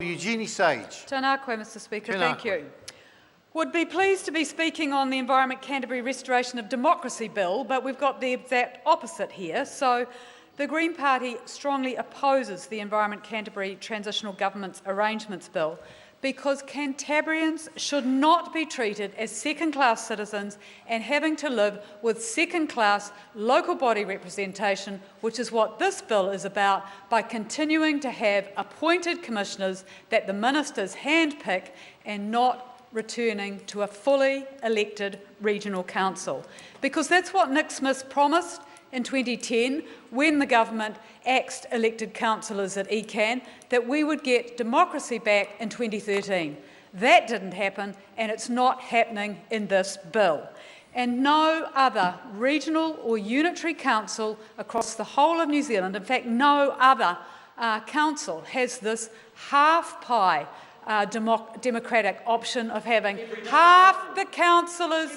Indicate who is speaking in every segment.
Speaker 1: Eugenie Sage.
Speaker 2: Tēnā koe, Mr Speaker.
Speaker 1: Tēnā
Speaker 2: Thank
Speaker 1: koe.
Speaker 2: you. Would be pleased to be speaking on the Environment Canterbury Restoration of Democracy Bill, but we've got the exact opposite here. So the Green Party strongly opposes the Environment Canterbury Transitional Government's Arrangements Bill because Cantabrians should not be treated as second-class citizens and having to live with second-class local body representation, which is what this bill is about, by continuing to have appointed commissioners that the ministers handpick and not returning to a fully elected regional council. Because that's what Nick Smith promised in 2010 when the government axed elected councillors at ECAN, that we would get democracy back in 2013. That didn't happen, and it's not happening in this bill. And no other regional or unitary council across the whole of New Zealand, in fact no other council, has this half-pie democratic option of having half the councillors.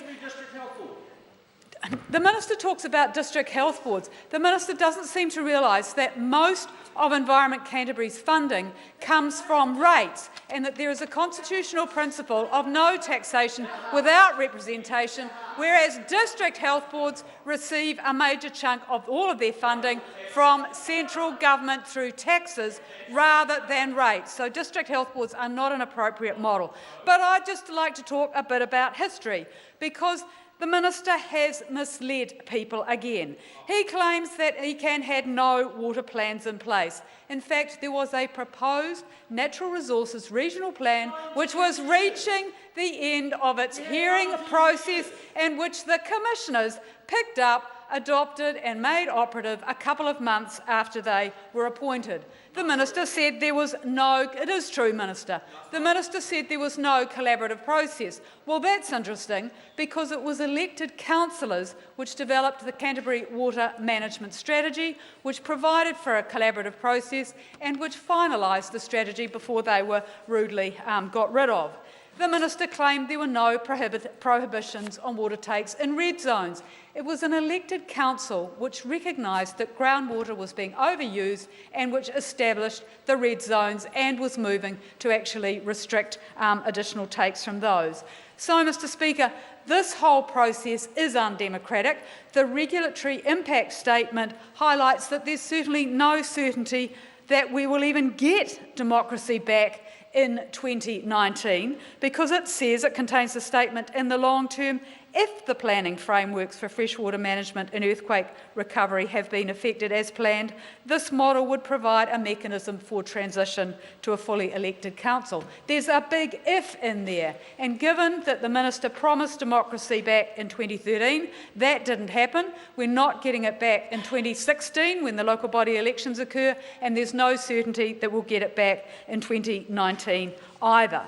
Speaker 2: The Minister talks about district health boards. The Minister doesn't seem to realise that most of Environment Canterbury's funding comes from rates, and that there is a constitutional principle of no taxation without representation, whereas district health boards receive a major chunk of all of their funding from central government through taxes rather than rates. So district health boards are not an appropriate model. But I'd just like to talk a bit about history, because the Minister has misled people again. He claims that ECAN had no water plans in place. In fact, there was a proposed natural resources regional plan which was reaching the end of its hearing process, and which the commissioners picked up, adopted and made operative a couple of months after they were appointed. The Minister said there was no, it is true, Minister, the Minister said there was no collaborative process. Well, that's interesting, because it was elected councillors which developed the Canterbury Water Management Strategy, which provided for a collaborative process and which finalised the strategy before they were rudely got rid of. The Minister claimed there were no prohibitions on water takes in red zones. It was an elected council which recognised that groundwater was being overused and which established the red zones and was moving to actually restrict additional takes from those. So, Mr Speaker, this whole process is undemocratic. The regulatory impact statement highlights that there's certainly no certainty that we will even get democracy back in 2019, because it says, it contains a statement, in the long term, if the planning frameworks for freshwater management and earthquake recovery have been affected as planned, this model would provide a mechanism for transition to a fully elected council. There's a big if in there, and given that the Minister promised democracy back in 2013, that didn't happen. We're not getting it back in 2016 when the local body elections occur, and there's no certainty that we'll get it back in 2019 either.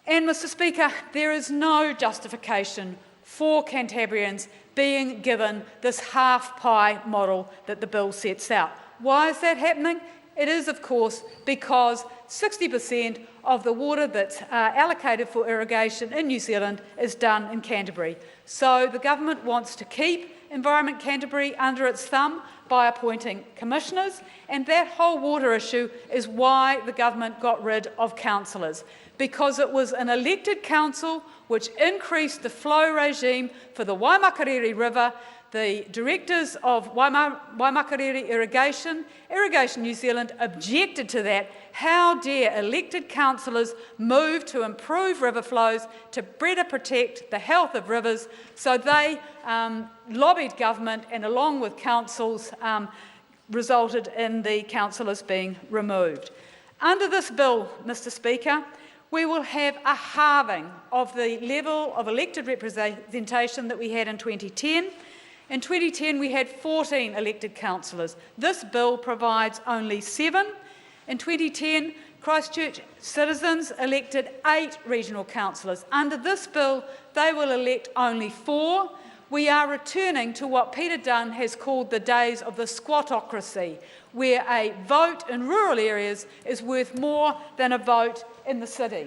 Speaker 2: And, Mr Speaker, there is no justification for Cantabrians being given this half-pie model that the bill sets out. Why is that happening? It is, of course, because 60% of the water that's allocated for irrigation in New Zealand is done in Canterbury. So the government wants to keep Environment Canterbury under its thumb by appointing commissioners, and that whole water issue is why the government got rid of councillors, because it was an elected council which increased the flow regime for the Waimakariri River. The directors of Waimakariri Irrigation New Zealand objected to that. How dare elected councillors move to improve river flows to better protect the health of rivers? So they lobbied government, and along with councils resulted in the councillors being removed. Under this bill, Mr Speaker, we will have a halving of the level of elected representation that we had in 2010. In 2010, we had 14 elected councillors. This bill provides only 7. In 2010, Christchurch citizens elected 8 regional councillors. Under this bill, they will elect only 4. We are returning to what Peter Dunn has called the days of the squatocracy, where a vote in rural areas is worth more than a vote in the city.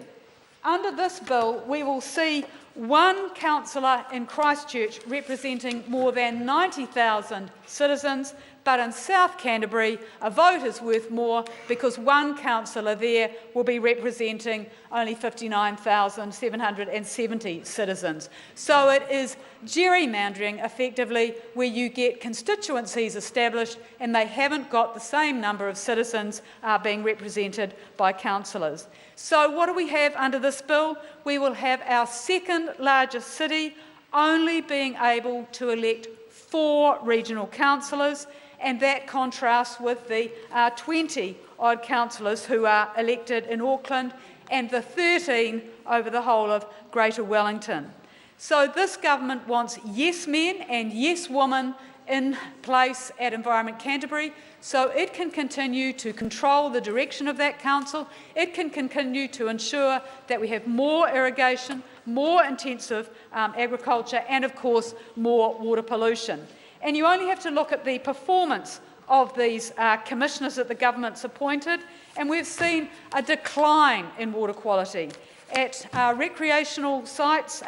Speaker 2: Under this bill, we will see one councillor in Christchurch representing more than 90,000 citizens, but in South Canterbury, a vote is worth more because one councillor there will be representing only 59,770 citizens. So it is gerrymandering, effectively, where you get constituencies established and they haven't got the same number of citizens being represented by councillors. So what do we have under this bill? We will have our second largest city only being able to elect 4 regional councillors, and that contrasts with the 20-odd councillors who are elected in Auckland and the 13 over the whole of Greater Wellington. So this government wants yes men and yes women in place at Environment Canterbury, so it can continue to control the direction of that council. It can continue to ensure that we have more irrigation, more intensive agriculture, and of course more water pollution. And you only have to look at the performance of these commissioners that the government's appointed, and we've seen a decline in water quality. At recreational sites,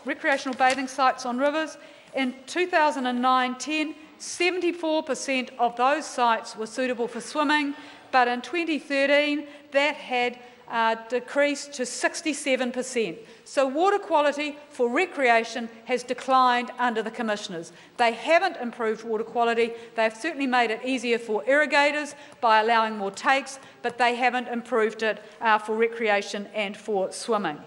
Speaker 2: recreational bathing sites on rivers, in 2009-10, 74% of those sites were suitable for swimming, but in 2013 that had decreased to 67%. So water quality for recreation has declined under the commissioners. They haven't improved water quality. They've certainly made it easier for irrigators by allowing more takes, but they haven't improved it for recreation and for swimming.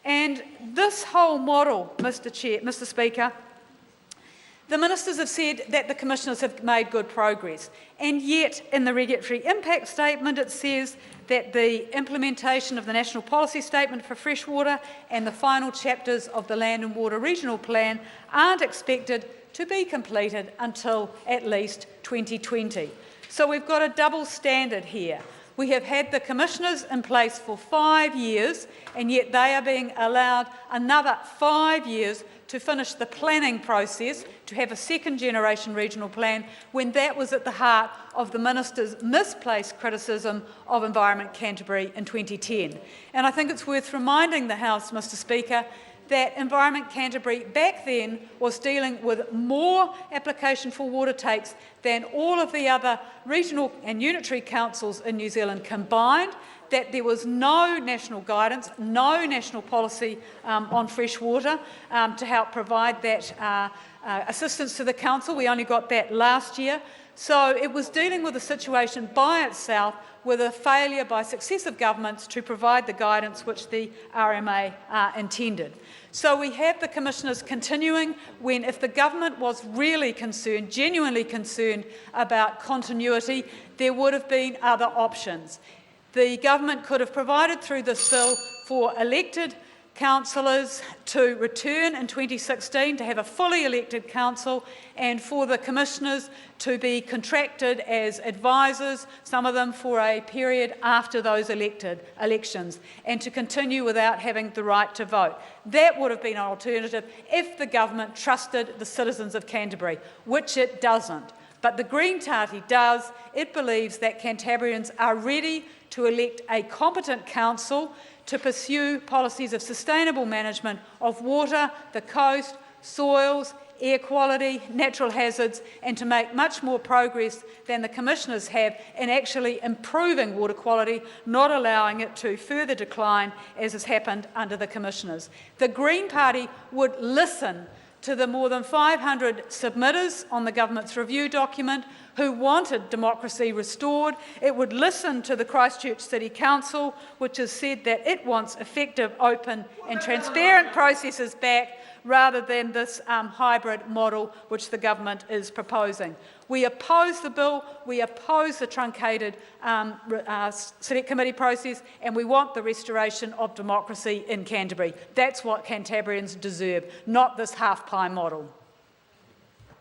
Speaker 2: And this whole model, Mr. Speaker, the ministers have said that the commissioners have made good progress, and yet in the regulatory impact statement it says that the implementation of the National Policy Statement for Freshwater and the final chapters of the Land and Water Regional Plan aren't expected to be completed until at least 2020. So we've got a double standard here. We have had the commissioners in place for 5 years, and yet they are being allowed another 5 years to finish the planning process, to have a second-generation regional plan, when that was at the heart of the minister's misplaced criticism of Environment Canterbury in 2010. And I think it's worth reminding the House, Mr. Speaker, that Environment Canterbury back then was dealing with more application for water takes than all of the other regional and unitary councils in New Zealand combined, that there was no national guidance, no national policy on fresh water to help provide that assistance to the council. We only got that last year. So it was dealing with a situation by itself with a failure by successive governments to provide the guidance which the RMA intended. So we have the commissioners continuing when, if the government was really concerned, genuinely concerned about continuity, there would have been other options. The government could have provided through this bill for elected councillors to return in 2016 to have a fully elected council, and for the commissioners to be contracted as advisors, some of them for a period after those elections, and to continue without having the right to vote. That would have been an alternative if the government trusted the citizens of Canterbury, which it doesn't. But the Green Party does. It believes that Cantabrians are ready to elect a competent council to pursue policies of sustainable management of water, the coast, soils, air quality, natural hazards, and to make much more progress than the commissioners have in actually improving water quality, not allowing it to further decline as has happened under the commissioners. The Green Party would listen to the more than 500 submitters on the government's review document who wanted democracy restored. It would listen to the Christchurch City Council, which has said that it wants effective, open and transparent processes back, rather than this hybrid model which the government is proposing. We oppose the bill, we oppose the truncated Select Committee process, and we want the restoration of democracy in Canterbury. That's what Cantabrians deserve, not this half-pie model.